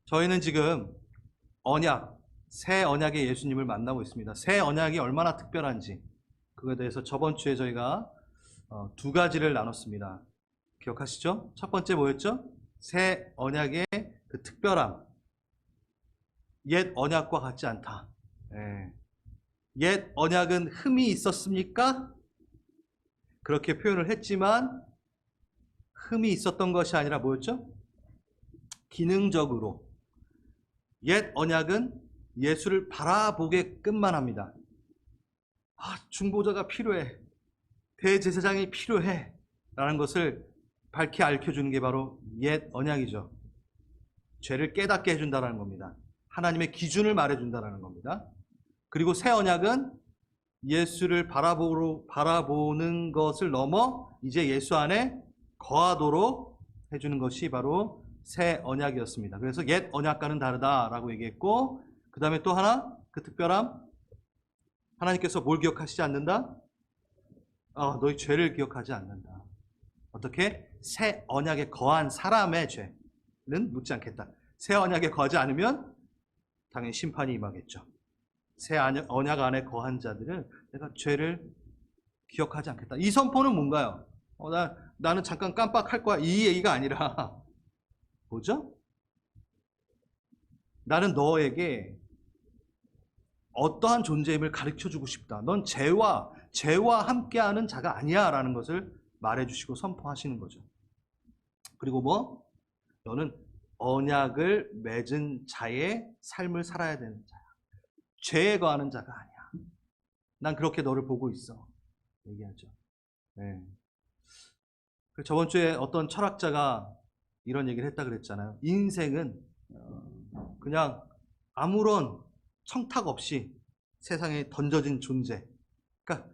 저희는 지금 언약, 새 언약의 예수님을 만나고 있습니다. 새 언약이 얼마나 특별한지 그거에 대해서 저번 주에 저희가 두 가지를 나눴습니다. 기억하시죠? 첫 번째 뭐였죠? 새 언약의 그 특별함. 옛 언약과 같지 않다. 예. 옛 언약은 흠이 있었습니까? 그렇게 표현을 했지만 흠이 있었던 것이 아니라 뭐였죠? 기능적으로. 옛 언약은 예수를 바라보게끔만 합니다. 중보자가 필요해. 대제사장이 필요해. 라는 것을 밝히 알려주는 게 바로 옛 언약이죠. 죄를 깨닫게 해준다는 겁니다. 하나님의 기준을 말해준다는 겁니다. 그리고 새 언약은 예수를 바라보는 것을 넘어 이제 예수 안에 거하도록 해주는 것이 바로 새 언약이었습니다. 그래서 옛 언약과는 다르다라고 얘기했고, 그 다음에 또 하나, 그 특별함, 하나님께서 뭘 기억하시지 않는다? 너희 죄를 기억하지 않는다. 어떻게? 새 언약에 거한 사람의 죄는 묻지 않겠다. 새 언약에 거하지 않으면 당연히 심판이 임하겠죠. 새 언약 안에 거한 자들은 내가 죄를 기억하지 않겠다. 이 선포는 뭔가요? 나는 잠깐 깜빡할 거야. 이 얘기가 아니라 뭐죠? 나는 너에게 어떠한 존재임을 가르쳐주고 싶다. 넌 죄와 함께하는 자가 아니야 라는 것을 말해주시고 선포하시는 거죠. 그리고 뭐? 너는 언약을 맺은 자의 삶을 살아야 되는 자야. 죄에 거하는 자가 아니야. 난 그렇게 너를 보고 있어. 얘기하죠. 네. 저번 주에 어떤 철학자가 이런 얘기를 했다 그랬잖아요. 인생은 그냥 아무런 청탁 없이 세상에 던져진 존재. 그러니까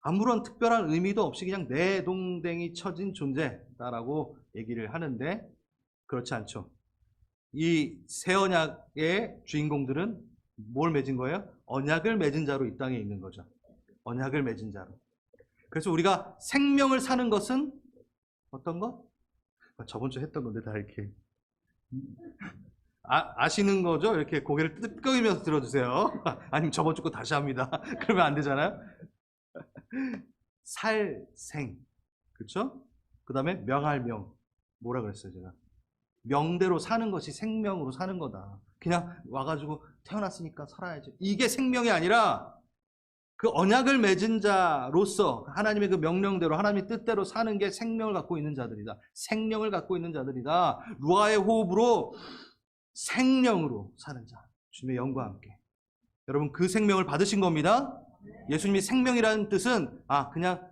아무런 특별한 의미도 없이 그냥 내동댕이 쳐진 존재다라고 얘기를 하는데 그렇지 않죠. 이 새 언약의 주인공들은 뭘 맺은 거예요? 언약을 맺은 자로 이 땅에 있는 거죠. 언약을 맺은 자로. 그래서 우리가 생명을 사는 것은 어떤 것? 저번 주에 했던 건데 다 이렇게 아시는 거죠? 이렇게 고개를 끄덕이면서 들어주세요. 아니면 저번 주 거 다시 합니다. 그러면 안 되잖아요. 살생, 그렇죠? 그 다음에 명할명. 뭐라 그랬어요 제가? 명대로 사는 것이 생명으로 사는 거다. 그냥 와가지고 태어났으니까 살아야지. 이게 생명이 아니라 그 언약을 맺은 자로서 하나님의 그 명령대로 하나님의 뜻대로 사는 게 생명을 갖고 있는 자들이다. 생명을 갖고 있는 자들이다. 루아의 호흡으로 생명으로 사는 자. 주님의 영과 함께. 여러분 그 생명을 받으신 겁니다. 예수님이 생명이라는 뜻은 그냥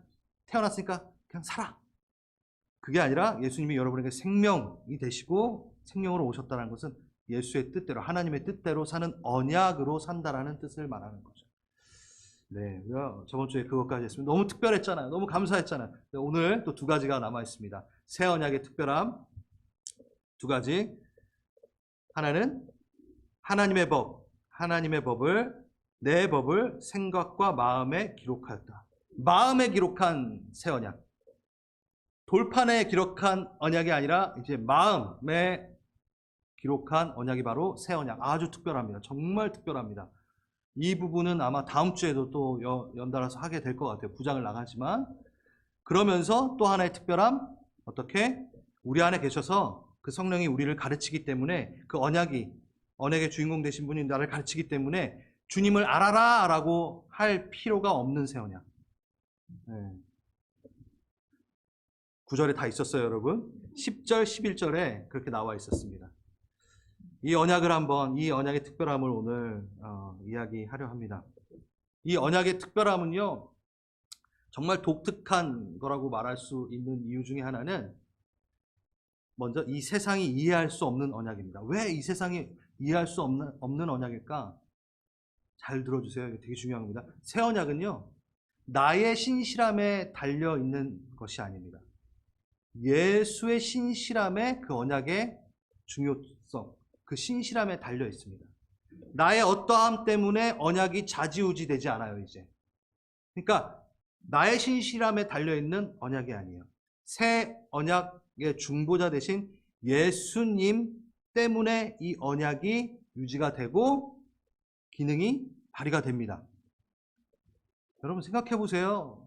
태어났으니까 그냥 살아. 그게 아니라 예수님이 여러분에게 생명이 되시고 생명으로 오셨다는 것은 예수의 뜻대로 하나님의 뜻대로 사는 언약으로 산다라는 뜻을 말하는 거죠. 네, 저번 주에 그것까지 했습니다. 너무 특별했잖아요. 너무 감사했잖아요. 오늘 또 두 가지가 남아 있습니다. 새 언약의 특별함 두 가지. 하나는 하나님의 법을 내 법을 생각과 마음에 기록하였다. 마음에 기록한 새 언약. 돌판에 기록한 언약이 아니라 이제 마음에 기록한 언약이 바로 새 언약. 아주 특별합니다. 정말 특별합니다. 이 부분은 아마 다음 주에도 또 연달아서 하게 될 것 같아요. 부장을 나가지만. 그러면서 또 하나의 특별함, 어떻게? 우리 안에 계셔서 그 성령이 우리를 가르치기 때문에 그 언약의 주인공 되신 분이 나를 가르치기 때문에 주님을 알아라 라고 할 필요가 없는 새 언약. 네. 9절에 다 있었어요, 여러분. 10절, 11절에 그렇게 나와 있었습니다. 이 언약의 특별함을 오늘 이야기하려 합니다. 이 언약의 특별함은요, 정말 독특한 거라고 말할 수 있는 이유 중에 하나는 먼저 이 세상이 이해할 수 없는 언약입니다. 왜 이 세상이 이해할 수 없는 언약일까? 잘 들어주세요. 이게 되게 중요한 겁니다. 새 언약은요, 나의 신실함에 달려 있는 것이 아닙니다. 예수의 신실함에 그 언약의 중요성, 그 신실함에 달려 있습니다. 나의 어떠함 때문에 언약이 좌지우지 되지 않아요, 이제. 그러니까 나의 신실함에 달려 있는 언약이 아니에요. 새 언약의 중보자 대신 예수님 때문에 이 언약이 유지가 되고 기능이 발휘가 됩니다. 여러분 생각해 보세요.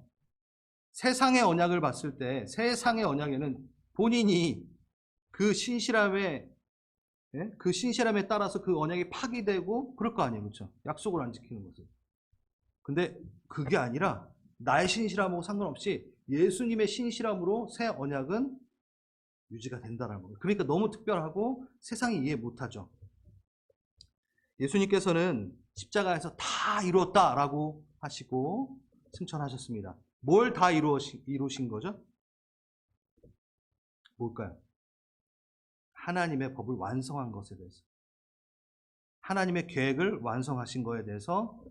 세상의 언약을 봤을 때 세상의 언약에는 본인이 그 신실함에 따라서 그 언약이 파기되고 그럴 거 아니에요. 그렇죠? 약속을 안 지키는 것은. 근데 그게 아니라 나의 신실함하고 상관없이 예수님의 신실함으로 새 언약은 유지가 된다는 거예요. 그러니까 너무 특별하고 세상이 이해 못하죠. 예수님께서는 십자가에서 다 이루었다라고 하시고 승천하셨습니다. 뭘 다 이루신 거죠? 뭘까요? 하나님의 법을 완성한 것에 대해서, 하나님의 계획을 완성하신 것에 대해서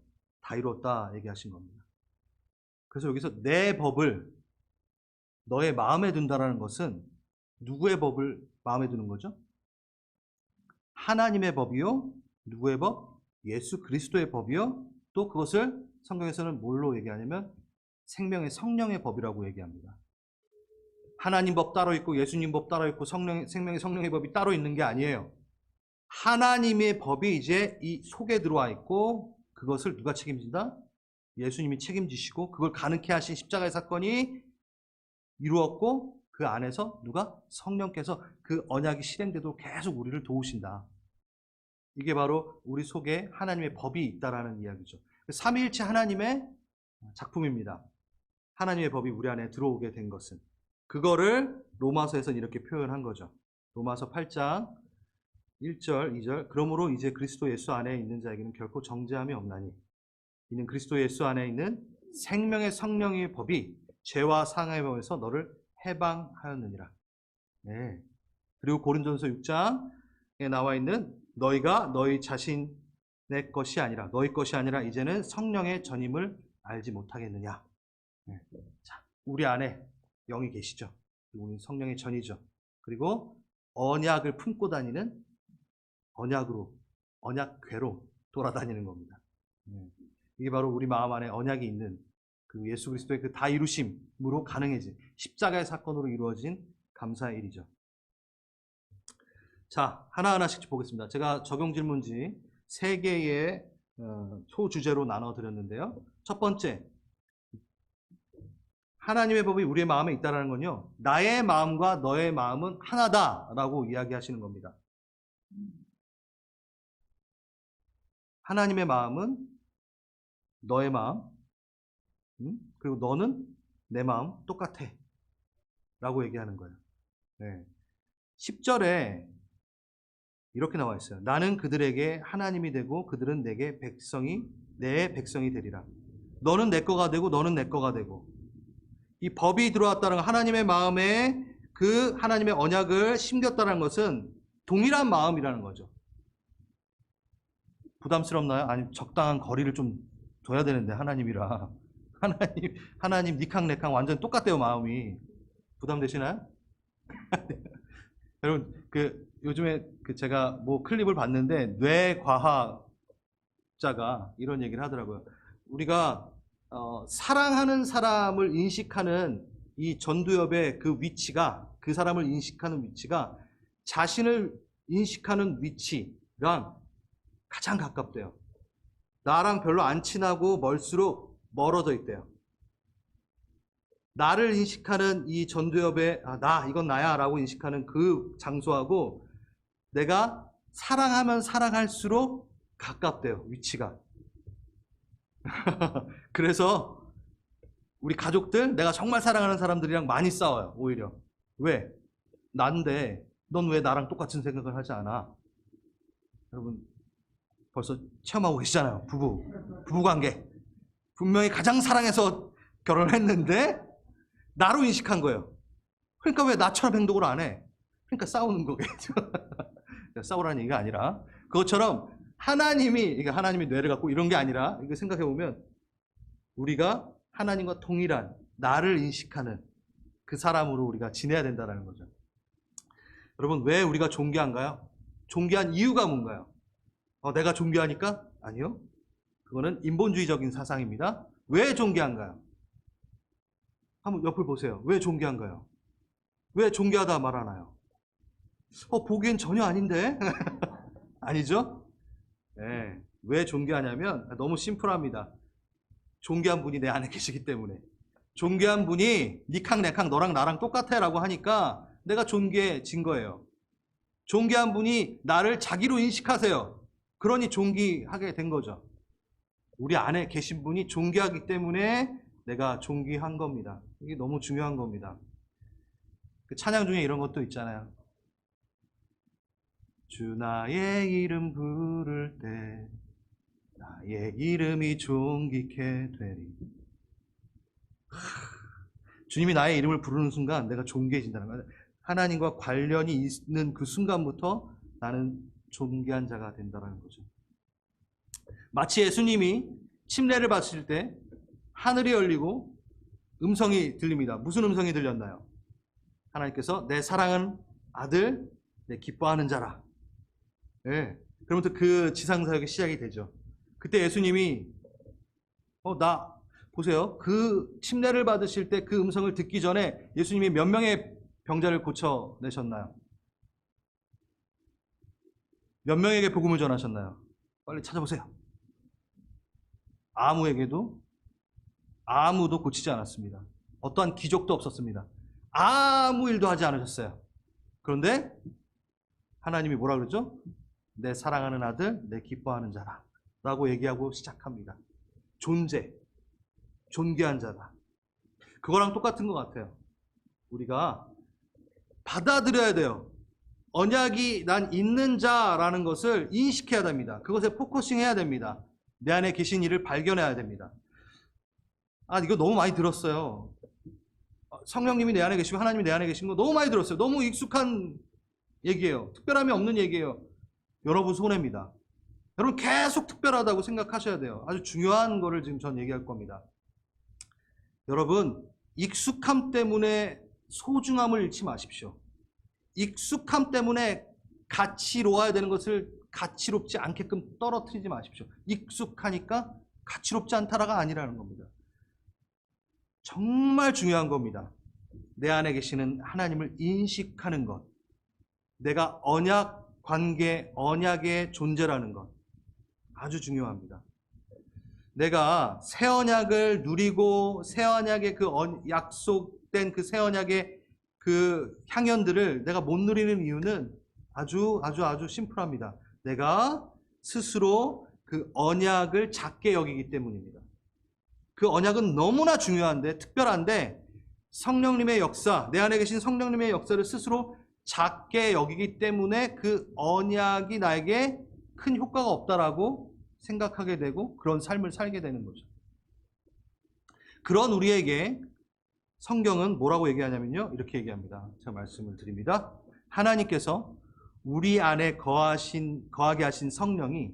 다 이루었다 얘기하신 겁니다. 그래서 여기서 내 법을 너의 마음에 둔다라는 것은 누구의 법을 마음에 두는 거죠? 하나님의 법이요. 누구의 법? 예수 그리스도의 법이요. 또 그것을 성경에서는 뭘로 얘기하냐면 생명의 성령의 법이라고 얘기합니다. 하나님 법 따로 있고 예수님 법 따로 있고 생명의 성령의 법이 따로 있는 게 아니에요. 하나님의 법이 이제 이 속에 들어와 있고 그것을 누가 책임진다? 예수님이 책임지시고 그걸 가능케 하신 십자가의 사건이 이루었고 그 안에서 누가? 성령께서 그 언약이 실행되도록 계속 우리를 도우신다. 이게 바로 우리 속에 하나님의 법이 있다라는 이야기죠. 삼위일체 하나님의 작품입니다. 하나님의 법이 우리 안에 들어오게 된 것은. 그거를 로마서에서는 이렇게 표현한 거죠. 로마서 8장 1절, 2절. 그러므로 이제 그리스도 예수 안에 있는 자에게는 결코 정죄함이 없나니 이는 그리스도 예수 안에 있는 생명의 성령의 법이 죄와 상함의 법에서 너를 해방하였느니라. 네. 그리고 고린도전서 6장에 나와 있는 너희가 너희 자신의 것이 아니라 너희 것이 아니라 이제는 성령의 전임을 알지 못하겠느냐. 네. 자, 우리 안에 영이 계시죠. 우리 성령의 전이죠. 그리고 언약을 품고 다니는 언약궤로 돌아다니는 겁니다. 이게 바로 우리 마음 안에 언약이 있는 그 예수 그리스도의 그 다 이루심으로 가능해진 십자가의 사건으로 이루어진 감사의 일이죠. 자, 하나하나씩 보겠습니다. 제가 적용 질문지 3개의 소주제로 나눠 드렸는데요. 첫 번째, 하나님의 법이 우리의 마음에 있다는 건요, 나의 마음과 너의 마음은 하나다라고 이야기하시는 겁니다. 하나님의 마음은 너의 마음, 그리고 너는 내 마음 똑같아 라고 얘기하는 거예요. 네. 10절에 이렇게 나와 있어요. 나는 그들에게 하나님이 되고 그들은 내게 내 백성이 되리라. 너는 내 거가 되고 너는 내 거가 되고. 이 법이 들어왔다는 하나님의 마음에 그 하나님의 언약을 심겼다는 것은 동일한 마음이라는 거죠. 부담스럽나요? 아니, 적당한 거리를 좀 둬야 되는데 하나님이라. 하나님 니캉 내캉 완전 똑같대요, 마음이. 부담되시나요? 여러분, 요즘에 제가 클립을 봤는데 뇌과학자가 이런 얘기를 하더라고요. 우리가 사랑하는 사람을 인식하는 이 전두엽의 그 위치가, 그 사람을 인식하는 위치가 자신을 인식하는 위치랑 가장 가깝대요. 나랑 별로 안 친하고 멀수록 멀어져 있대요. 나를 인식하는 이 전두엽의 이건 나야 라고 인식하는 그 장소하고 내가 사랑하면 사랑할수록 가깝대요, 위치가. 그래서 우리 가족들, 내가 정말 사랑하는 사람들이랑 많이 싸워요, 오히려. 왜? 난데 넌 왜 나랑 똑같은 생각을 하지 않아? 여러분 벌써 체험하고 계시잖아요. 부부관계. 분명히 가장 사랑해서 결혼을 했는데 나로 인식한 거예요. 그러니까 왜 나처럼 행동을 안 해? 그러니까 싸우는 거겠죠. 싸우라는 얘기가 아니라 그것처럼 하나님이 뇌를 갖고 이런 게 아니라 이거 생각해 보면 우리가 하나님과 동일한 나를 인식하는 그 사람으로 우리가 지내야 된다는 거죠. 여러분, 왜 우리가 존귀한가요? 존귀한 이유가 뭔가요? 내가 존귀하니까? 아니요. 그거는 인본주의적인 사상입니다. 왜 존귀한가요? 한번 옆을 보세요. 왜 존귀한가요? 왜 존귀하다 말하나요? 보기엔 전혀 아닌데? 아니죠? 네. 왜 존귀하냐면 너무 심플합니다. 존귀한 분이 내 안에 계시기 때문에. 존귀한 분이 니캉 내캉 너랑 나랑 똑같아 라고 하니까 내가 존귀해진 거예요. 존귀한 분이 나를 자기로 인식하세요. 그러니 존귀하게 된 거죠. 우리 안에 계신 분이 존귀하기 때문에 내가 존귀한 겁니다. 이게 너무 중요한 겁니다. 그 찬양 중에 이런 것도 있잖아요. 주 나의 이름 부를 때 나의 이름이 존귀케 되리. 주님이 나의 이름을 부르는 순간 내가 존귀해진다는 거예요. 하나님과 관련이 있는 그 순간부터 나는 존귀한 자가 된다는 거죠. 마치 예수님이 침례를 받으실 때 하늘이 열리고 음성이 들립니다. 무슨 음성이 들렸나요? 하나님께서 내 사랑하는 아들, 내 기뻐하는 자라. 네. 그러면서 그 지상사역이 시작이 되죠. 그때 예수님이 보세요. 그 침례를 받으실 때 그 음성을 듣기 전에 예수님이 몇 명의 병자를 고쳐내셨나요? 몇 명에게 복음을 전하셨나요? 빨리 찾아보세요. 아무도 고치지 않았습니다. 어떠한 기적도 없었습니다. 아무 일도 하지 않으셨어요. 그런데 하나님이 뭐라 그러죠? 내 사랑하는 아들, 내 기뻐하는 자라 라고 얘기하고 시작합니다. 존귀한 자다. 그거랑 똑같은 것 같아요. 우리가 받아들여야 돼요. 언약이 난 있는 자라는 것을 인식해야 됩니다. 그것에 포커싱 해야 됩니다. 내 안에 계신 이를 발견해야 됩니다. 이거 너무 많이 들었어요. 성령님이 내 안에 계시고 하나님이 내 안에 계신 거 너무 많이 들었어요. 너무 익숙한 얘기예요. 특별함이 없는 얘기예요. 여러분 손해입니다. 여러분 계속 특별하다고 생각하셔야 돼요. 아주 중요한 거를 지금 전 얘기할 겁니다. 여러분 익숙함 때문에 소중함을 잃지 마십시오. 익숙함 때문에 가치로워야 되는 것을 가치롭지 않게끔 떨어뜨리지 마십시오. 익숙하니까 가치롭지 않다라가 아니라는 겁니다. 정말 중요한 겁니다. 내 안에 계시는 하나님을 인식하는 것. 내가 언약 관계, 언약의 존재라는 것. 아주 중요합니다. 내가 새 언약을 누리고 새 언약의 그 약속된 그 새 언약의 그 향연들을 내가 못 누리는 이유는 아주 심플합니다. 내가 스스로 그 언약을 작게 여기기 때문입니다. 그 언약은 너무나 중요한데 특별한데 성령님의 역사, 내 안에 계신 성령님의 역사를 스스로 작게 여기기 때문에 그 언약이 나에게 큰 효과가 없다라고 생각하게 되고 그런 삶을 살게 되는 거죠. 그런 우리에게 성경은 뭐라고 얘기하냐면요. 이렇게 얘기합니다. 제가 말씀을 드립니다. 하나님께서 우리 안에 거하게 하신 성령이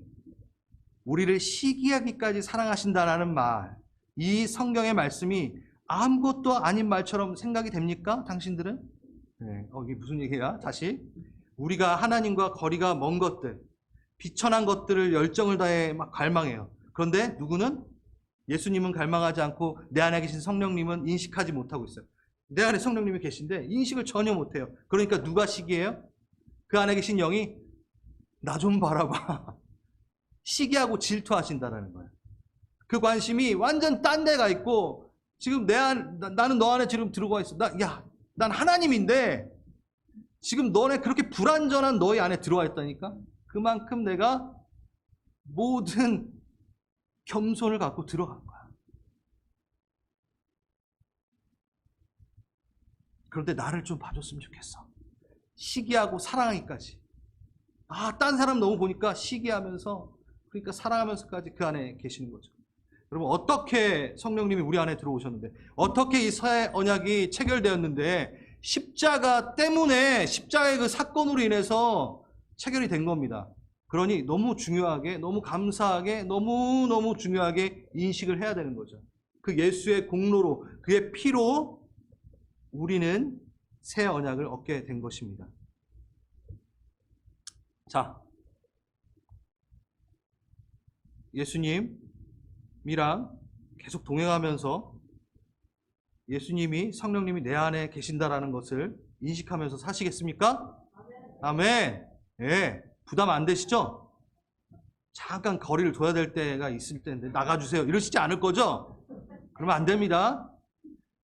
우리를 시기하기까지 사랑하신다라는 말, 이 성경의 말씀이 아무것도 아닌 말처럼 생각이 됩니까? 당신들은? 네, 이게 무슨 얘기야? 다시. 우리가 하나님과 거리가 먼 것들, 비천한 것들을 열정을 다해 막 갈망해요. 그런데 누구는? 예수님은 갈망하지 않고 내 안에 계신 성령님은 인식하지 못하고 있어요. 내 안에 성령님이 계신데 인식을 전혀 못해요. 그러니까 누가 시기해요? 그 안에 계신 영이 나 좀 바라봐. 시기하고 질투하신다는 거예요. 그 관심이 완전 딴 데가 있고 지금 나는 너 안에 지금 들어가 있어. 난 하나님인데 지금 너네 그렇게 불완전한 너희 안에 들어와 있다니까? 그만큼 내가 모든 겸손을 갖고 들어간 거야. 그런데 나를 좀 봐줬으면 좋겠어. 시기하고 사랑하기까지. 딴 사람 너무 보니까 시기하면서 그러니까 사랑하면서까지 그 안에 계시는 거죠. 여러분 어떻게 성령님이 우리 안에 들어오셨는데 어떻게 이 새 언약이 체결되었는데 십자가 때문에 십자가의 그 사건으로 인해서 체결이 된 겁니다. 그러니 너무 중요하게 너무 감사하게 너무너무 중요하게 인식을 해야 되는 거죠. 그 예수의 공로로 그의 피로 우리는 새 언약을 얻게 된 것입니다. 자, 예수님이랑 계속 동행하면서 예수님이 성령님이 내 안에 계신다라는 것을 인식하면서 사시겠습니까? 아멘. 예. 부담 안 되시죠? 잠깐 거리를 둬야 될 때가 있을 텐데 나가주세요. 이러시지 않을 거죠? 그러면 안 됩니다.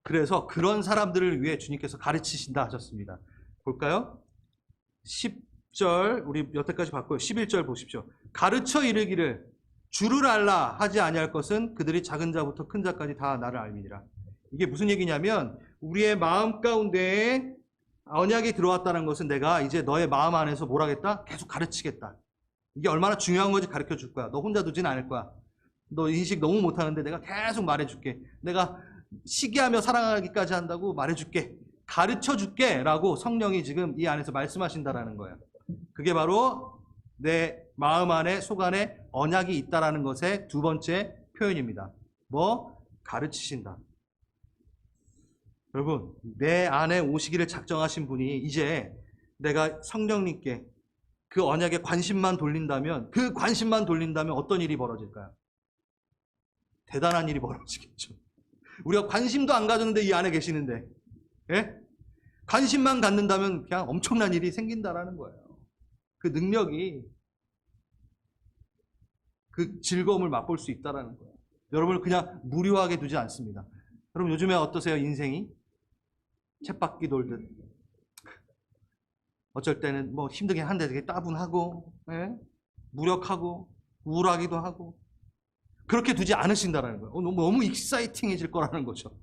그래서 그런 사람들을 위해 주님께서 가르치신다 하셨습니다. 볼까요? 10절 우리 여태까지 봤고요. 11절 보십시오. 가르쳐 이르기를 주를 알라 하지 아니할 것은 그들이 작은 자부터 큰 자까지 다 나를 알미니라. 이게 무슨 얘기냐면 우리의 마음 가운데에 언약이 들어왔다는 것은 내가 이제 너의 마음 안에서 뭘 하겠다? 계속 가르치겠다. 이게 얼마나 중요한 건지 가르쳐 줄 거야. 너 혼자 두진 않을 거야. 너 인식 너무 못하는데 내가 계속 말해줄게. 내가 시기하며 사랑하기까지 한다고 말해줄게. 가르쳐줄게 라고 성령이 지금 이 안에서 말씀하신다라는 거예요. 그게 바로 내 마음 안에 속 안에 언약이 있다라는 것의 두 번째 표현입니다. 뭐? 가르치신다. 여러분, 내 안에 오시기를 작정하신 분이 이제 내가 성령님께 그 언약에 관심만 돌린다면 어떤 일이 벌어질까요? 대단한 일이 벌어지겠죠. 우리가 관심도 안 가졌는데 이 안에 계시는데, 예? 관심만 갖는다면 그냥 엄청난 일이 생긴다라는 거예요. 그 능력이 그 즐거움을 맛볼 수 있다라는 거예요. 여러분을 그냥 무료하게 두지 않습니다. 여러분 요즘에 어떠세요? 인생이? 쳇바퀴 돌듯. 어쩔 때는 뭐 힘들긴 한데 되게 따분하고, 예? 무력하고, 우울하기도 하고. 그렇게 두지 않으신다라는 거예요. 너무 익사이팅해질 거라는 거죠.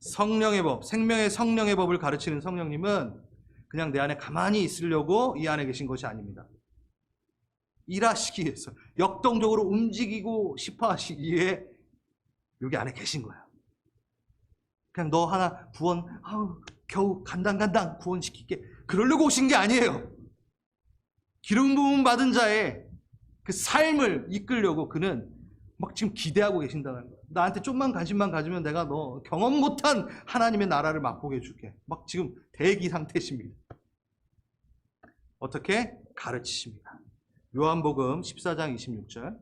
성령의 법, 생명의 성령의 법을 가르치는 성령님은 그냥 내 안에 가만히 있으려고 이 안에 계신 것이 아닙니다. 일하시기 위해서, 역동적으로 움직이고 싶어 하시기 위해 여기 안에 계신 거예요. 그냥 너 하나 구원, 겨우 간당 구원시킬게. 그러려고 오신 게 아니에요. 기름 부음 받은 자의 그 삶을 이끌려고 그는 막 지금 기대하고 계신다는 거예요. 나한테 좀만 관심만 가지면 내가 너 경험 못한 하나님의 나라를 맛보게 해줄게. 막 지금 대기 상태십니다. 어떻게? 가르치십니다. 요한복음 14장 26절.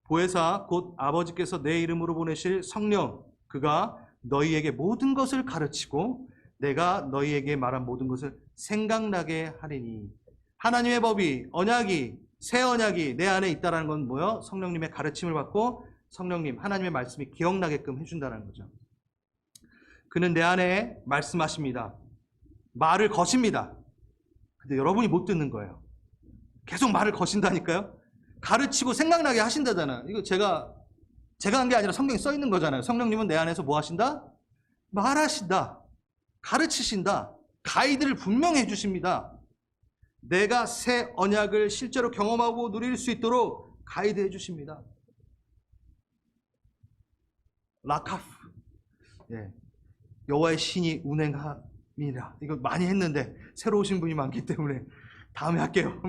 보혜사 곧 아버지께서 내 이름으로 보내실 성령 그가 너희에게 모든 것을 가르치고 내가 너희에게 말한 모든 것을 생각나게 하리니. 하나님의 법이 언약이 새 언약이 내 안에 있다는 건 뭐예요? 성령님의 가르침을 받고 성령님 하나님의 말씀이 기억나게끔 해준다는 거죠. 그는 내 안에 말씀하십니다. 말을 거십니다. 근데 여러분이 못 듣는 거예요. 계속 말을 거신다니까요. 가르치고 생각나게 하신다잖아요. 이거 제가 한 게 아니라 성경에 써 있는 거잖아요. 성령님은 내 안에서 뭐 하신다? 말하신다. 가르치신다. 가이드를 분명히 해주십니다. 내가 새 언약을 실제로 경험하고 누릴 수 있도록 가이드 해주십니다. 라카프. 예. 여호와의 신이 운행함이라. 이거 많이 했는데 새로 오신 분이 많기 때문에 다음에 할게요.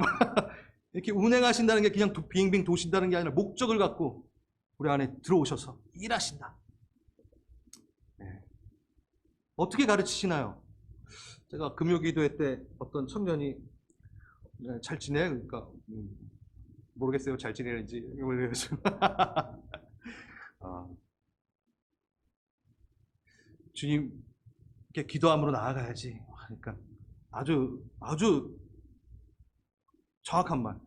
이렇게 운행하신다는 게 그냥 빙빙 도신다는 게 아니라 목적을 갖고 우리 안에 들어오셔서 일하신다. 네. 어떻게 가르치시나요? 제가 금요기도회 때 어떤 청년이 잘 지내? 그러니까 모르겠어요. 잘 지내는지. 주님께 기도함으로 나아가야지. 그러니까 아주 정확한 말.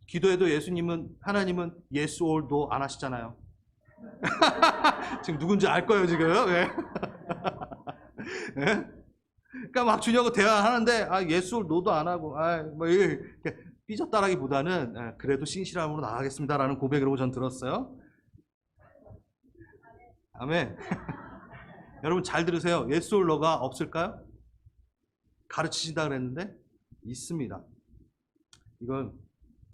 기도해도 하나님은 yes or no 안 하시잖아요. 지금 누군지 알 거예요, 지금. 네. 네? 그러니까 막 주님하고 대화하는데, yes or no도 안 하고, 뭐, 이렇게 삐졌다라기보다는, 그래도 신실함으로 나가겠습니다라는 고백으로 전 들었어요. 아멘. 여러분 잘 들으세요. yes or no가 없을까요? 가르치신다 그랬는데, 있습니다. 이건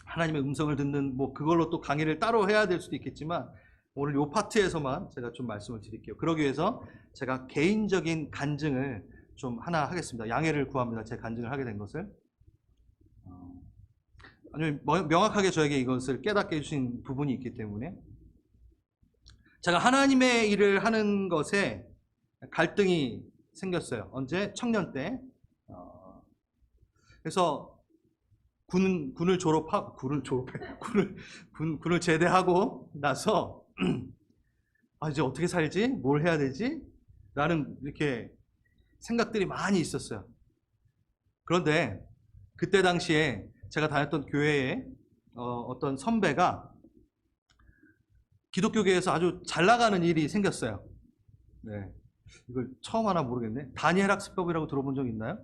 하나님의 음성을 듣는 뭐 그걸로 또 강의를 따로 해야 될 수도 있겠지만 오늘 이 파트에서만 제가 좀 말씀을 드릴게요. 그러기 위해서 제가 개인적인 간증을 좀 하나 하겠습니다. 양해를 구합니다. 제 간증을 하게 된 것을. 아주 명확하게 저에게 이것을 깨닫게 해주신 부분이 있기 때문에 제가 하나님의 일을 하는 것에 갈등이 생겼어요. 언제? 청년 때. 그래서 군을 제대하고 나서 이제 어떻게 살지? 뭘 해야 되지? 라는 이렇게 생각들이 많이 있었어요. 그런데 그때 당시에 제가 다녔던 교회에 어떤 선배가 기독교계에서 아주 잘 나가는 일이 생겼어요. 네. 이걸 처음 하나 모르겠네. 다니엘 학습법이라고 들어본 적 있나요?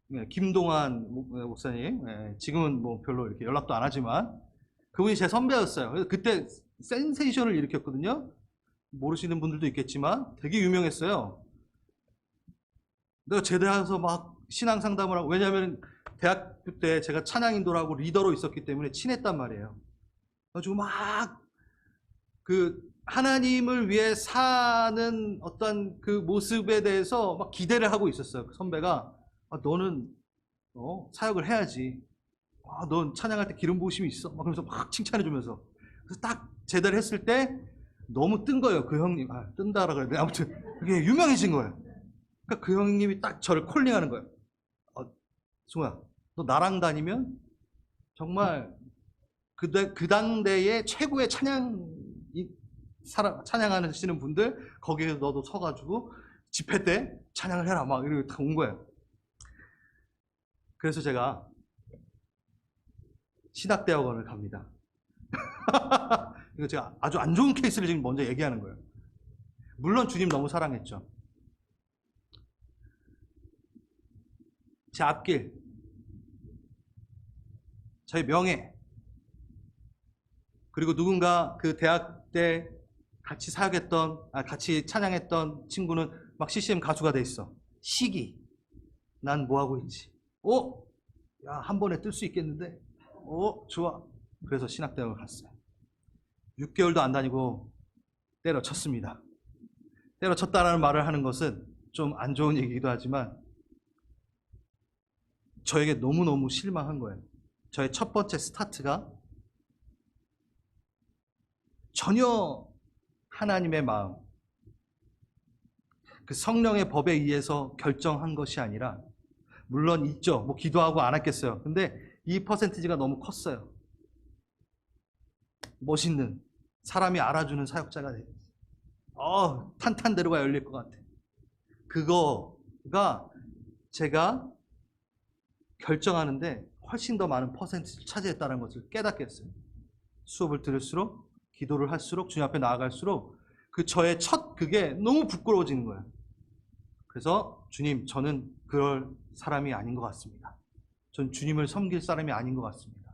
네, 김동환 목사님. 네, 지금은 뭐 별로 이렇게 연락도 안 하지만 그분이 제 선배였어요. 그래서 그때 센세이션을 일으켰거든요. 모르시는 분들도 있겠지만 되게 유명했어요. 내가 제대해서 막 신앙 상담을 하고, 왜냐하면 대학교 때 제가 찬양 인도라고 리더로 있었기 때문에 친했단 말이에요. 그래가지고 막 그 하나님을 위해 사는 어떤 그 모습에 대해서 막 기대를 하고 있었어요. 그 선배가 너는 사역을 해야지. 넌 찬양할 때 기름 부으심이 있어. 막 그러면서 막 칭찬해 주면서. 그래서 딱 제대를 했을 때 너무 뜬 거예요. 그 형님. 뜬다라 그랬는데 아무튼 그게 유명해진 거예요. 그러니까 그 형님이 딱 저를 콜링하는 거예요. 승우야, 너 나랑 다니면 정말 그 당대의 최고의 찬양하시는 분들 거기에 너도 서가지고 집회 때 찬양을 해라 막 이러고 다 온 거예요. 그래서 제가 신학대학원을 갑니다. 이거 제가 아주 안 좋은 케이스를 지금 먼저 얘기하는 거예요. 물론 주님 너무 사랑했죠. 제 앞길, 저의 명예, 그리고 누군가 그 대학 때 같이 사역했던, 같이 찬양했던 친구는 막 CCM 가수가 돼 있어. 시기. 난 뭐 하고 있지? 야, 한 번에 뜰 수 있겠는데? 좋아. 그래서 신학대학을 갔어요. 6개월도 안 다니고 때려쳤습니다. 때려쳤다라는 말을 하는 것은 좀 안 좋은 얘기기도 하지만 저에게 너무너무 실망한 거예요. 저의 첫 번째 스타트가 전혀 하나님의 마음, 그 성령의 법에 의해서 결정한 것이 아니라, 물론 있죠. 뭐 기도하고 안 했겠어요. 근데 이 퍼센티지가 너무 컸어요. 멋있는 사람이 알아주는 사역자가 돼. 탄탄대로가 열릴 것 같아. 그거가 제가 결정하는데 훨씬 더 많은 퍼센티지를 차지했다는 것을 깨닫게 했어요. 수업을 들을수록, 기도를 할수록, 주님 앞에 나아갈수록 그 저의 그게 너무 부끄러워지는 거예요. 그래서 주님, 저는 그럴 사람이 아닌 것 같습니다. 전 주님을 섬길 사람이 아닌 것 같습니다.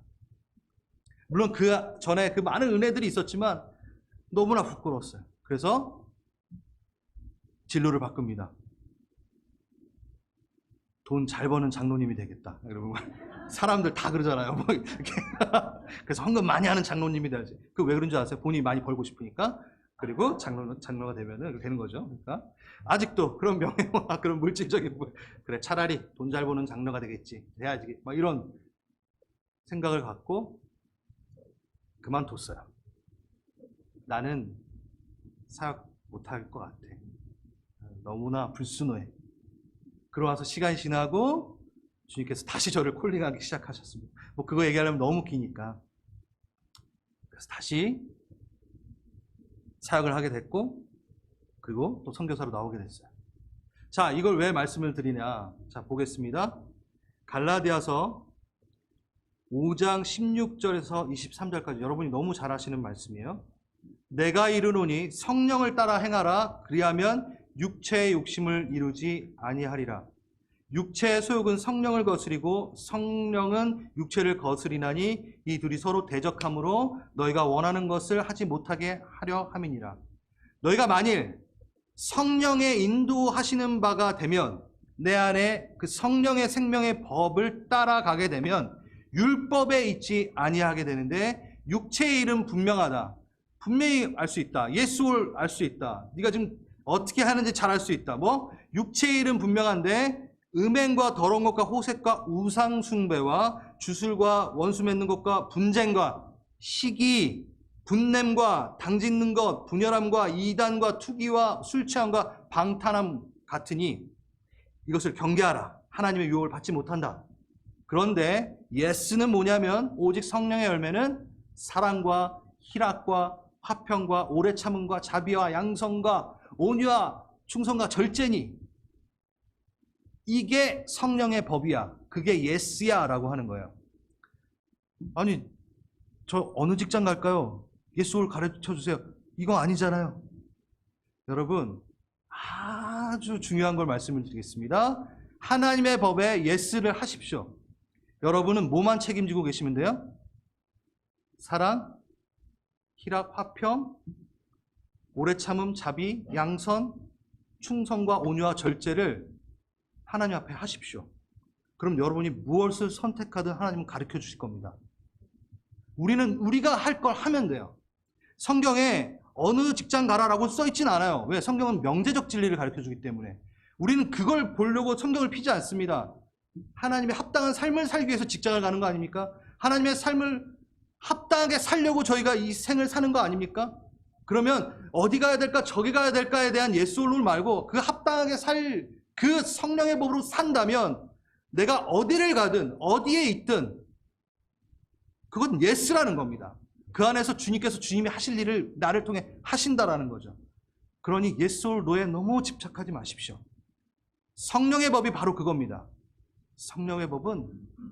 물론 그 전에 그 많은 은혜들이 있었지만 너무나 부끄러웠어요. 그래서 진로를 바꿉니다. 돈 잘 버는 장로님이 되겠다. 여러분, 사람들 다 그러잖아요. 뭐 이렇게. 그래서 헌금 많이 하는 장로님이 돼야지. 그 왜 그런 줄 아세요? 본인이 많이 벌고 싶으니까. 그리고 장로가 되면은 되는 거죠. 그러니까 아직도 그런 명예와 그런 물질적인 그래, 차라리 돈 잘 버는 장로가 되겠지. 돼야지. 막 이런 생각을 갖고 그만뒀어요. 나는 사역 못할 것 같아. 너무나 불순해. 그러고서 시간이 지나고 주님께서 다시 저를 콜링하기 시작하셨습니다. 뭐 그거 얘기하려면 너무 기니까. 그래서 다시 사역을 하게 됐고, 그리고 또 선교사로 나오게 됐어요. 자, 이걸 왜 말씀을 드리냐? 자, 보겠습니다. 갈라디아서 5장 16절에서 23절까지 여러분이 너무 잘 아시는 말씀이에요. 내가 이르노니 성령을 따라 행하라. 그리하면 육체의 욕심을 이루지 아니하리라. 육체의 소욕은 성령을 거스리고 성령은 육체를 거스리나니 이 둘이 서로 대적함으로 너희가 원하는 것을 하지 못하게 하려 함이니라. 너희가 만일 성령의 인도하시는 바가 되면, 내 안에 그 성령의 생명의 법을 따라가게 되면 율법에 있지 아니하게 되는데, 육체의 일은 분명하다. 분명히 알 수 있다. 예수를 알 수 있다. 네가 지금 어떻게 하는지 잘 알 수 있다. 뭐 육체의 일은 분명한데 음행과 더러운 것과 호색과 우상 숭배와 주술과 원수 맺는 것과 분쟁과 시기, 분냄과 당짓는 것, 분열함과 이단과 투기와 술 취함과 방탄함 같으니 이것을 경계하라. 하나님의 유혹을 받지 못한다. 그런데 예스는 뭐냐면 오직 성령의 열매는 사랑과 희락과 화평과 오래 참음과 자비와 양성과 온유와 충성과 절제니, 이게 성령의 법이야. 그게 예스야 라고 하는 거예요. 아니, 저 어느 직장 갈까요? 예스를 가르쳐 주세요. 이거 아니잖아요. 여러분, 아주 중요한 걸 말씀을 드리겠습니다. 하나님의 법에 예스를 하십시오. 여러분은 뭐만 책임지고 계시면 돼요? 사랑, 희락, 화평, 오래 참음, 자비, 양선, 충성과 온유와 절제를 하나님 앞에 하십시오. 그럼 여러분이 무엇을 선택하든 하나님은 가르쳐 주실 겁니다. 우리가 할 걸 하면 돼요. 성경에 어느 직장 가라라고 써있진 않아요. 왜? 성경은 명제적 진리를 가르쳐 주기 때문에. 우리는 그걸 보려고 성경을 피지 않습니다. 하나님의 합당한 삶을 살기 위해서 직장을 가는 거 아닙니까? 하나님의 삶을 합당하게 살려고 저희가 이 생을 사는 거 아닙니까? 그러면 어디 가야 될까, 저기 가야 될까에 대한 예스홀로 말고 그 합당하게 살 그 성령의 법으로 산다면 내가 어디를 가든 어디에 있든 그건 예스라는 겁니다. 그 안에서 주님께서 주님이 하실 일을 나를 통해 하신다라는 거죠. 그러니 예스홀로에 너무 집착하지 마십시오. 성령의 법이 바로 그겁니다. 성령의 법은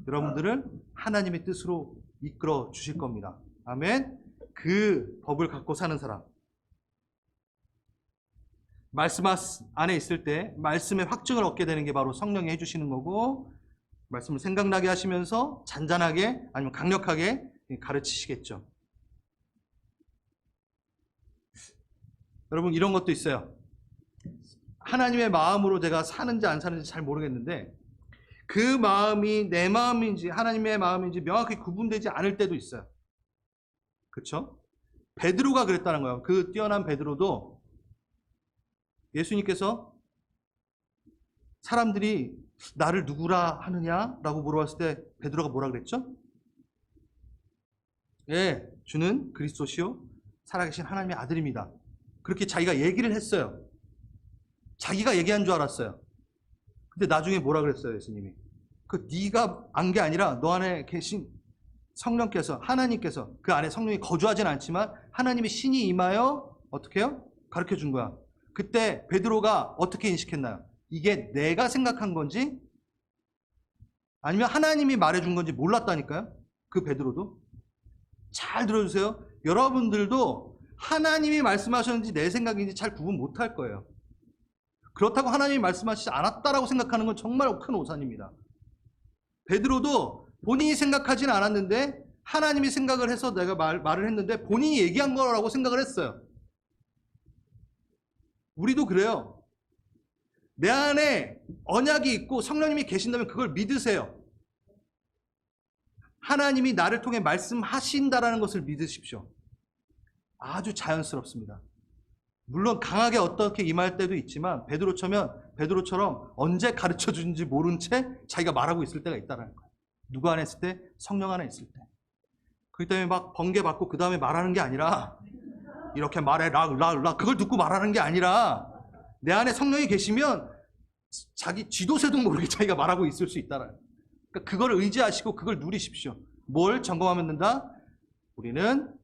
여러분들을 하나님의 뜻으로 이끌어 주실 겁니다. 아멘. 그 법을 갖고 사는 사람, 말씀 안에 있을 때 말씀의 확증을 얻게 되는 게 바로 성령이 해주시는 거고, 말씀을 생각나게 하시면서 잔잔하게 아니면 강력하게 가르치시겠죠. 여러분, 이런 것도 있어요. 하나님의 마음으로 제가 사는지 안 사는지 잘 모르겠는데 그 마음이 내 마음인지 하나님의 마음인지 명확히 구분되지 않을 때도 있어요. 그렇죠? 베드로가 그랬다는 거예요. 그 뛰어난 베드로도 예수님께서 사람들이 나를 누구라 하느냐라고 물어봤을 때 베드로가 뭐라 그랬죠? 예, 주는 그리스도시요 살아계신 하나님의 아들입니다. 그렇게 자기가 얘기를 했어요. 자기가 얘기한 줄 알았어요. 근데 나중에 뭐라 그랬어요, 예수님이? 그 네가 안 게 아니라 너 안에 계신 성령께서, 하나님께서, 그 안에 성령이 거주하진 않지만 하나님의 신이 임하여 어떻게 해요? 가르쳐 준 거야. 그때 베드로가 어떻게 인식했나요? 이게 내가 생각한 건지 아니면 하나님이 말해준 건지 몰랐다니까요. 그 베드로도. 잘 들어주세요. 여러분들도 하나님이 말씀하셨는지 내 생각인지 잘 구분 못할 거예요. 그렇다고 하나님이 말씀하시지 않았다라고 생각하는 건 정말 큰 오산입니다. 베드로도 본인이 생각하지는 않았는데 하나님이 생각을 해서 내가 말을 했는데 본인이 얘기한 거라고 생각을 했어요. 우리도 그래요. 내 안에 언약이 있고 성령님이 계신다면 그걸 믿으세요. 하나님이 나를 통해 말씀하신다라는 것을 믿으십시오. 아주 자연스럽습니다. 물론 강하게 어떻게 임할 때도 있지만 베드로처럼 언제 가르쳐 준지 모른 채 자기가 말하고 있을 때가 있다는 거예요. 누구 안에 있을 때? 성령 안에 있을 때. 그렇기 때문에 막 번개 받고 그 다음에 말하는 게 아니라 이렇게 말해 락 그걸 듣고 말하는 게 아니라 내 안에 성령이 계시면 자기 쥐도새도 모르게 자기가 말하고 있을 수 있다는 거예요. 그러니까 그걸 의지하시고 그걸 누리십시오. 뭘 점검하면 된다? 우리는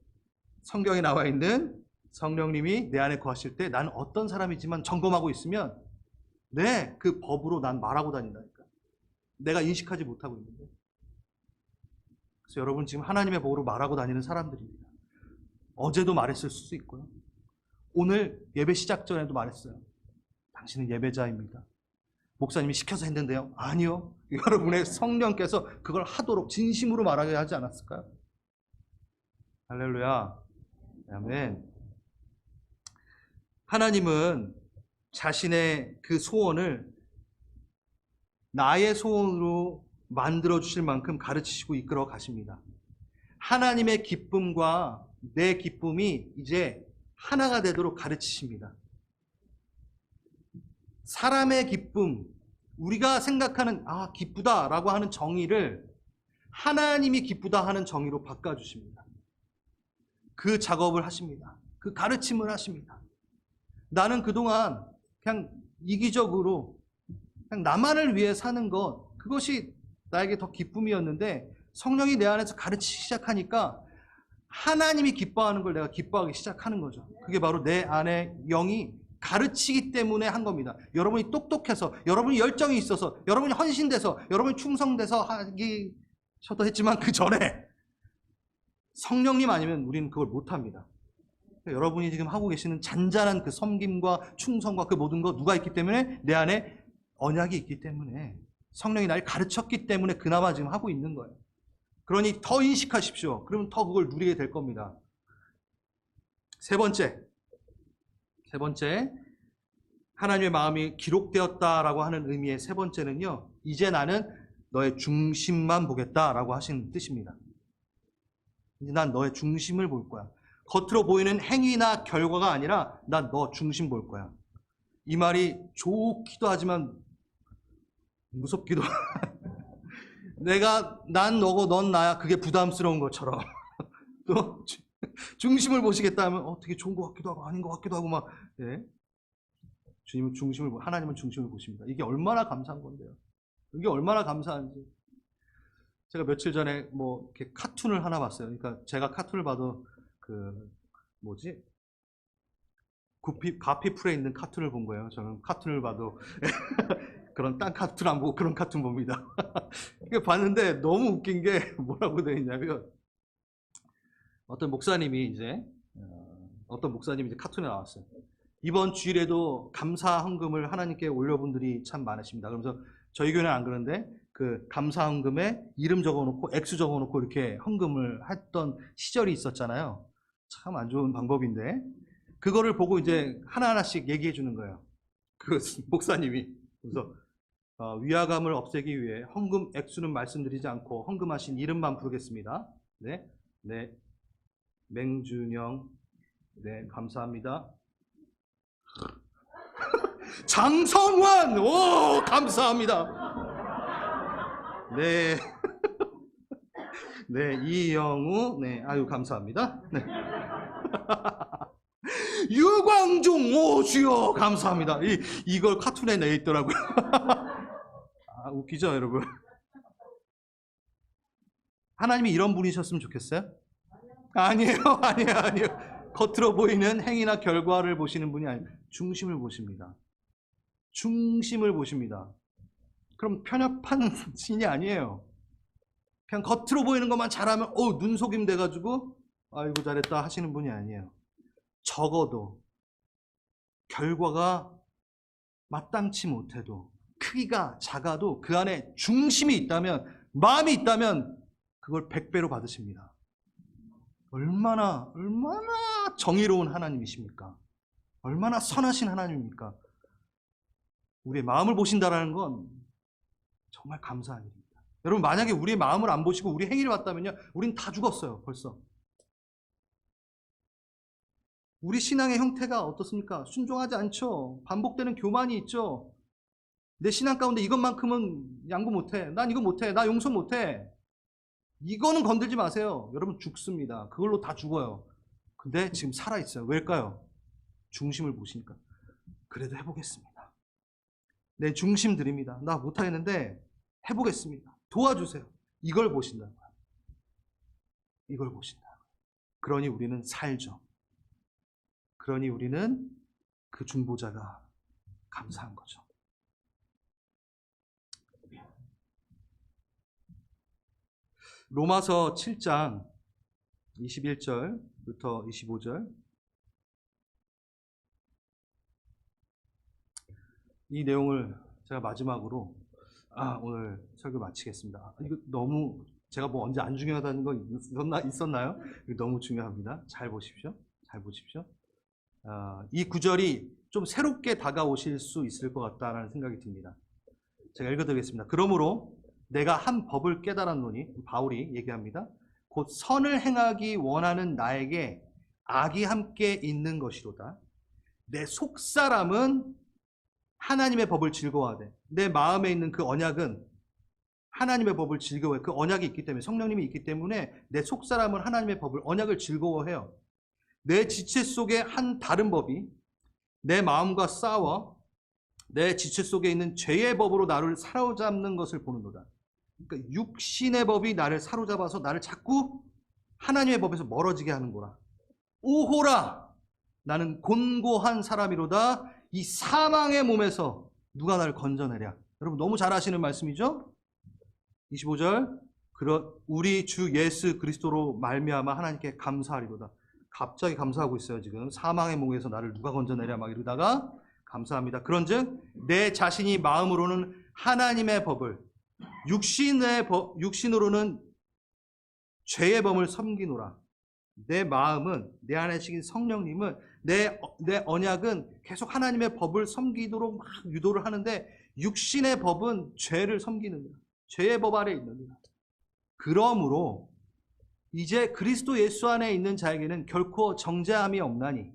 성경에 나와 있는 성령님이 내 안에 거하실 때 나는 어떤 사람이지만 점검하고 있으면 네, 그 법으로 난 말하고 다닌다니까. 내가 인식하지 못하고 있는데. 그래서 여러분 지금 하나님의 법으로 말하고 다니는 사람들입니다. 어제도 말했을 수도 있고요. 오늘 예배 시작 전에도 말했어요. 당신은 예배자입니다. 목사님이 시켜서 했는데요. 아니요. 여러분의 성령께서 그걸 하도록 진심으로 말하게 하지 않았을까요? 할렐루야. 아멘. 하나님은 자신의 그 소원을 나의 소원으로 만들어 주실 만큼 가르치시고 이끌어 가십니다. 하나님의 기쁨과 내 기쁨이 이제 하나가 되도록 가르치십니다. 사람의 기쁨, 우리가 생각하는 기쁘다라고 하는 정의를 하나님이 기쁘다 하는 정의로 바꿔주십니다. 그 작업을 하십니다. 그 가르침을 하십니다. 나는 그동안 그냥 이기적으로 그냥 나만을 위해 사는 것, 그것이 나에게 더 기쁨이었는데 성령이 내 안에서 가르치기 시작하니까 하나님이 기뻐하는 걸 내가 기뻐하기 시작하는 거죠. 그게 바로 내 안에 영이 가르치기 때문에 한 겁니다. 여러분이 똑똑해서, 여러분이 열정이 있어서, 여러분이 헌신돼서, 여러분이 충성돼서 하기셔도 했지만 그 전에 성령님 아니면 우리는 그걸 못합니다. 여러분이 지금 하고 계시는 잔잔한 그 섬김과 충성과 그 모든 거 누가 있기 때문에? 내 안에 언약이 있기 때문에, 성령이 날 가르쳤기 때문에 그나마 지금 하고 있는 거예요. 그러니 더 인식하십시오. 그러면 더 그걸 누리게 될 겁니다. 세 번째, 하나님의 마음이 기록되었다라고 하는 의미의 세 번째는요, 이제 나는 너의 중심만 보겠다라고 하시는 뜻입니다. 이제 난 너의 중심을 볼 거야. 겉으로 보이는 행위나 결과가 아니라 난 너 중심 볼 거야. 이 말이 좋기도 하지만 무섭기도 난 너고 넌 나야, 그게 부담스러운 것처럼 또 중심을 보시겠다 하면 되게 좋은 것 같기도 하고 아닌 것 같기도 하고 막. 예. 주님은 하나님은 중심을 보십니다. 이게 얼마나 감사한 건데요. 이게 얼마나 감사한지. 제가 며칠 전에 뭐 이렇게 카툰을 하나 봤어요. 그러니까 제가 카툰을 봐도 가피풀에 있는 카툰을 본 거예요. 저는 카툰을 봐도 그런 딴 카툰 안 보고 그런 카툰 봅니다. 이게 봤는데 너무 웃긴 게 뭐라고 되어 있냐면, 어떤 목사님이 이제 카툰에 나왔어요. 이번 주일에도 감사 헌금을 하나님께 올려 분들이 참 많으십니다. 그러면서 저희 교회는 안 그런데 그 감사 헌금에 이름 적어놓고 액수 적어놓고 이렇게 헌금을 했던 시절이 있었잖아요. 참 안 좋은 방법인데, 그거를 보고 이제 하나하나씩 얘기해 주는 거예요. 그 목사님이. 그래서 위화감을 없애기 위해 헌금 액수는 말씀드리지 않고 헌금하신 이름만 부르겠습니다. 네, 맹준영, 네, 감사합니다. 장성환, 오, 감사합니다. 네, 네, 이영우, 네, 아유, 감사합니다. 네. 유광중, 오, 주여, 감사합니다. 이걸 카툰에 내 있더라고요. 웃기죠, 여러분? 하나님이 이런 분이셨으면 좋겠어요? 아니에요. 겉으로 보이는 행위나 결과를 보시는 분이 아니에요. 중심을 보십니다. 중심을 보십니다. 그럼 편협한 신이 아니에요. 그냥 겉으로 보이는 것만 잘하면 눈속임 돼가지고 아이고 잘했다 하시는 분이 아니에요. 적어도 결과가 마땅치 못해도, 크기가 작아도 그 안에 중심이 있다면, 마음이 있다면 그걸 100배로 받으십니다. 얼마나 정의로운 하나님이십니까? 얼마나 선하신 하나님입니까? 우리의 마음을 보신다라는 건 정말 감사한 일입니다. 여러분, 만약에 우리의 마음을 안 보시고 우리 행위를 봤다면요, 우린 다 죽었어요, 벌써. 우리 신앙의 형태가 어떻습니까? 순종하지 않죠. 반복되는 교만이 있죠. 내 신앙 가운데 이것만큼은 양보 못해. 난 이거 못해. 나 용서 못해. 이거는 건들지 마세요. 여러분, 죽습니다. 그걸로 다 죽어요. 근데 지금 살아있어요. 왜일까요? 중심을 보시니까. 그래도 해보겠습니다. 내 중심 드립니다. 나 못하겠는데 해보겠습니다. 도와주세요. 이걸 보신다는 거예요. 이걸 보신다. 그러니 우리는 살죠. 그러니 우리는 그 중보자가 감사한 거죠. 로마서 7장 21절부터 25절, 이 내용을 제가 마지막으로 오늘 설교 마치겠습니다. 이거 너무 제가 뭐 언제 안 중요하다는 거 있었나요? 이거 너무 중요합니다. 잘 보십시오. 이 구절이 좀 새롭게 다가오실 수 있을 것 같다는 생각이 듭니다. 제가 읽어드리겠습니다. 그러므로 내가 한 법을 깨달았노니, 바울이 얘기합니다. 곧 선을 행하기 원하는 나에게 악이 함께 있는 것이로다. 내 속사람은 하나님의 법을 즐거워하되, 내 마음에 있는 그 언약은 하나님의 법을 즐거워해. 그 언약이 있기 때문에, 성령님이 있기 때문에 내 속사람은 하나님의 법을, 언약을 즐거워해요. 내 지체 속에 한 다른 법이 내 마음과 싸워 내 지체 속에 있는 죄의 법으로 나를 사로잡는 것을 보는도다. 그러니까 육신의 법이 나를 사로잡아서 나를 자꾸 하나님의 법에서 멀어지게 하는 거라. 오호라, 나는 곤고한 사람이로다. 이 사망의 몸에서 누가 나를 건져내랴. 여러분 너무 잘 아시는 말씀이죠? 25절 우리 주 예수 그리스도로 말미암아 하나님께 감사하리로다. 갑자기 감사하고 있어요. 지금 사망의 몸에서 나를 누가 건져내랴 막 이러다가 감사합니다. 그런즉 내 자신이 마음으로는 하나님의 법을 육신으로는 죄의 범을 섬기노라. 내 마음은 내 안에 계신 성령님은 내 언약은 계속 하나님의 법을 섬기도록 막 유도를 하는데 육신의 법은 죄를 섬기느니라. 죄의 법 아래 있느니라. 그러므로 이제 그리스도 예수 안에 있는 자에게는 결코 정죄함이 없나니.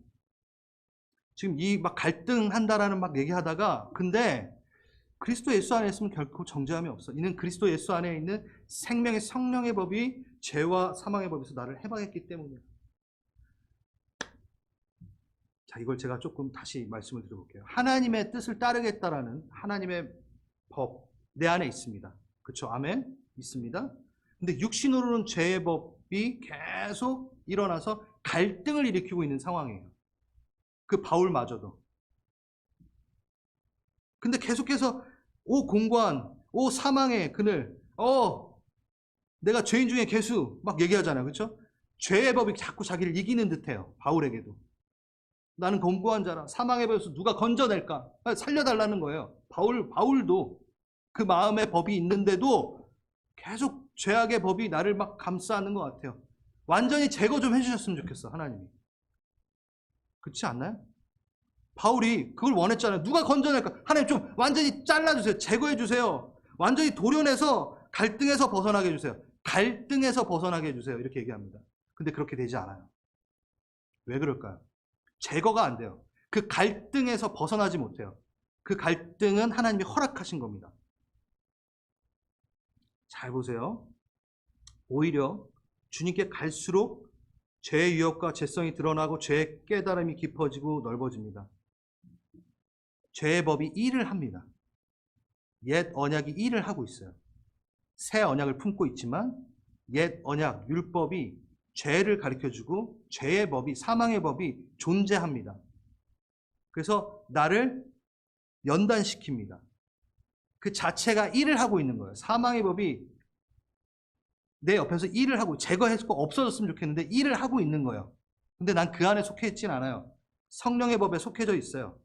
지금 이 막 갈등한다라는 막 얘기하다가 근데 그리스도 예수 안에 있으면 결코 정죄함이 없어. 이는 그리스도 예수 안에 있는 생명의 성령의 법이 죄와 사망의 법에서 나를 해방했기 때문이야. 자, 이걸 제가 조금 다시 말씀을 드려볼게요. 하나님의 뜻을 따르겠다라는 하나님의 법 내 안에 있습니다. 그렇죠? 아멘? 있습니다. 근데 육신으로는 죄의 법이 계속 일어나서 갈등을 일으키고 있는 상황이에요. 그 바울마저도. 근데 계속해서 오 공고한, 오 사망의 그늘, 내가 죄인 중에 괴수 막 얘기하잖아요. 그렇죠? 죄의 법이 자꾸 자기를 이기는 듯해요. 바울에게도. 나는 공고한 자라. 사망의 법에서 누가 건져낼까? 살려달라는 거예요. 바울도 그 마음의 법이 있는데도 계속 죄악의 법이 나를 막 감싸는 것 같아요. 완전히 제거 좀 해주셨으면 좋겠어, 하나님이. 그렇지 않나요? 바울이 그걸 원했잖아요. 누가 건져낼까? 하나님 좀 완전히 잘라주세요. 제거해주세요. 완전히 도려내서 갈등에서 벗어나게 해주세요. 갈등에서 벗어나게 해주세요. 이렇게 얘기합니다. 근데 그렇게 되지 않아요. 왜 그럴까요? 제거가 안 돼요. 그 갈등에서 벗어나지 못해요. 그 갈등은 하나님이 허락하신 겁니다. 잘 보세요. 오히려 주님께 갈수록 죄의 유혹과 죄성이 드러나고 죄의 깨달음이 깊어지고 넓어집니다. 죄의 법이 일을 합니다. 옛 언약이 일을 하고 있어요. 새 언약을 품고 있지만 옛 언약, 율법이 죄를 가르쳐주고 죄의 법이, 사망의 법이 존재합니다. 그래서 나를 연단시킵니다. 그 자체가 일을 하고 있는 거예요. 사망의 법이 내 옆에서 일을 하고 제거했고 없어졌으면 좋겠는데 일을 하고 있는 거예요. 근데 난 그 안에 속해 있진 않아요. 성령의 법에 속해져 있어요.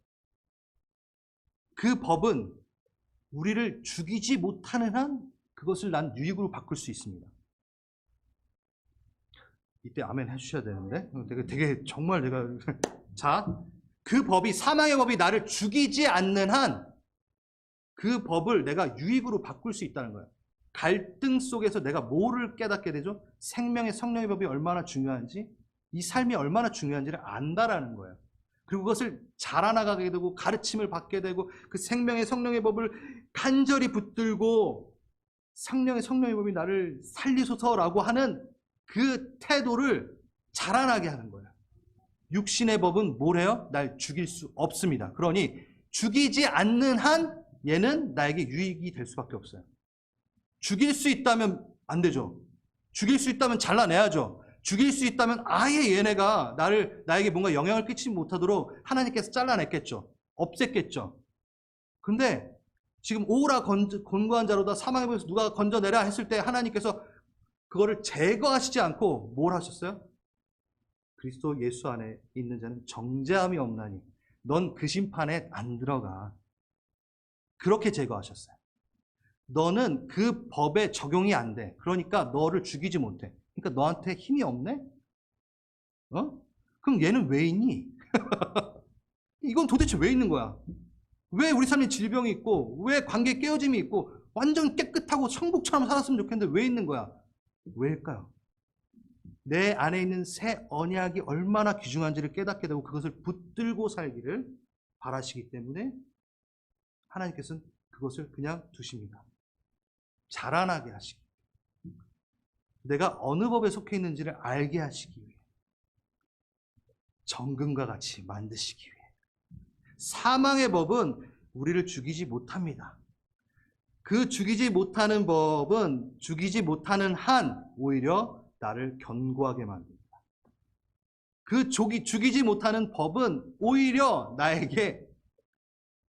그 법은 우리를 죽이지 못하는 한 그것을 난 유익으로 바꿀 수 있습니다. 이때 아멘 해주셔야 되는데 되게 정말 내가 자, 그 법이 사망의 법이 나를 죽이지 않는 한 그 법을 내가 유익으로 바꿀 수 있다는 거예요. 갈등 속에서 내가 뭐를 깨닫게 되죠? 생명의 성령의 법이 얼마나 중요한지, 이 삶이 얼마나 중요한지를 안다라는 거예요. 그리고 그것을 자라나가게 되고 가르침을 받게 되고 그 생명의 성령의 법을 간절히 붙들고 성령의 법이 나를 살리소서라고 하는 그 태도를 자라나게 하는 거예요. 육신의 법은 뭐래요? 날 죽일 수 없습니다. 그러니 죽이지 않는 한 얘는 나에게 유익이 될 수밖에 없어요. 죽일 수 있다면 안 되죠. 죽일 수 있다면 잘라내야죠. 죽일 수 있다면 아예 얘네가 나에게 뭔가 영향을 끼치지 못하도록 하나님께서 잘라냈겠죠. 없앴겠죠. 근데 지금 오라 권고한 자로다 사망의 법에서 누가 건져내라 했을 때 하나님께서 그거를 제거하시지 않고 뭘 하셨어요? 그리스도 예수 안에 있는 자는 정죄함이 없나니 넌 그 심판에 안 들어가. 그렇게 제거하셨어요. 너는 그 법에 적용이 안 돼. 그러니까 너를 죽이지 못해. 그러니까 너한테 힘이 없네? 그럼 얘는 왜 있니? 이건 도대체 왜 있는 거야? 왜 우리 삶에 질병이 있고 왜 관계에 깨어짐이 있고 완전 깨끗하고 천국처럼 살았으면 좋겠는데 왜 있는 거야? 왜일까요? 내 안에 있는 새 언약이 얼마나 귀중한지를 깨닫게 되고 그것을 붙들고 살기를 바라시기 때문에 하나님께서는 그것을 그냥 두십니다. 자라나게 하시기, 내가 어느 법에 속해 있는지를 알게 하시기 위해, 정금과 같이 만드시기 위해. 사망의 법은 우리를 죽이지 못합니다. 그 죽이지 못하는 법은 죽이지 못하는 한 오히려 나를 견고하게 만듭니다. 그 죽이지 못하는 법은 오히려 나에게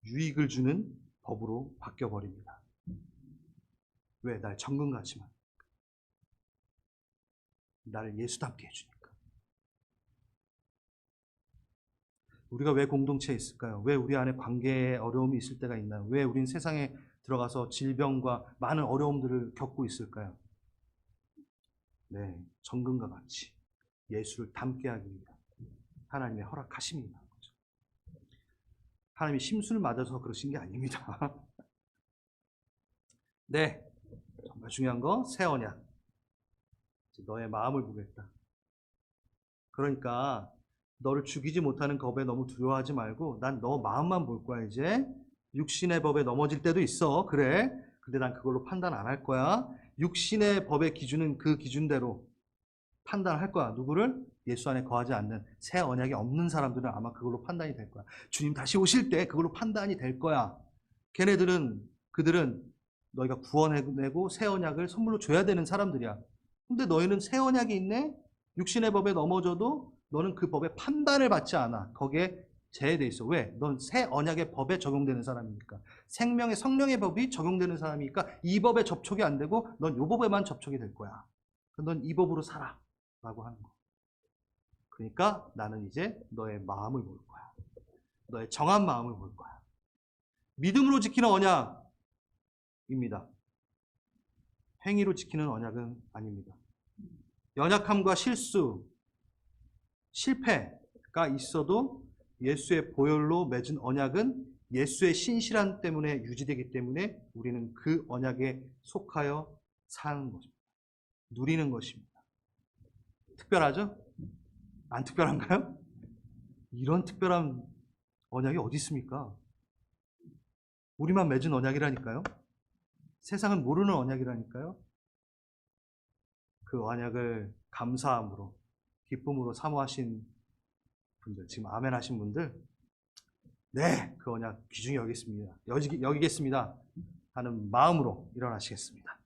유익을 주는 법으로 바뀌어버립니다. 왜? 날 정금같이 만 나를 예수답게 해주니까. 우리가 왜 공동체에 있을까요? 왜 우리 안에 관계에 어려움이 있을 때가 있나요? 왜 우리는 세상에 들어가서 질병과 많은 어려움들을 겪고 있을까요? 네, 정금과 같이 예수를 닮게 하기 위한 하나님의 허락하심이 있는 거죠. 하나님이 심술을 맞아서 그러신 게 아닙니다. 네, 정말 중요한 거 새 언약. 너의 마음을 보겠다. 그러니까 너를 죽이지 못하는 법에 너무 두려워하지 말고 난 너 마음만 볼 거야 이제. 육신의 법에 넘어질 때도 있어. 그래. 근데 난 그걸로 판단 안 할 거야. 육신의 법의 기준은 그 기준대로 판단할 거야. 누구를? 예수 안에 거하지 않는 새 언약이 없는 사람들은 아마 그걸로 판단이 될 거야. 주님 다시 오실 때 그걸로 판단이 될 거야. 그들은 너희가 구원해내고 새 언약을 선물로 줘야 되는 사람들이야. 근데 너희는 새 언약이 있네? 육신의 법에 넘어져도 너는 그 법의 판단을 받지 않아. 거기에 제외돼 있어. 왜? 넌 새 언약의 법에 적용되는 사람이니까. 생명의 성령의 법이 적용되는 사람이니까 이 법에 접촉이 안 되고 넌 이 법에만 접촉이 될 거야. 넌 이 법으로 살아. 라고 하는 거. 그러니까 나는 이제 너의 마음을 볼 거야. 너의 정한 마음을 볼 거야. 믿음으로 지키는 언약입니다. 행위로 지키는 언약은 아닙니다. 연약함과 실수, 실패가 있어도 예수의 보혈로 맺은 언약은 예수의 신실한 때문에 유지되기 때문에 우리는 그 언약에 속하여 사는 것입니다. 누리는 것입니다. 특별하죠? 안 특별한가요? 이런 특별한 언약이 어디 있습니까? 우리만 맺은 언약이라니까요. 세상은 모르는 언약이라니까요. 그 언약을 감사함으로 기쁨으로 사모하신 분들, 지금 아멘 하신 분들, 네, 그 언약 귀중히 여기겠습니다 하는 마음으로 일어나시겠습니다.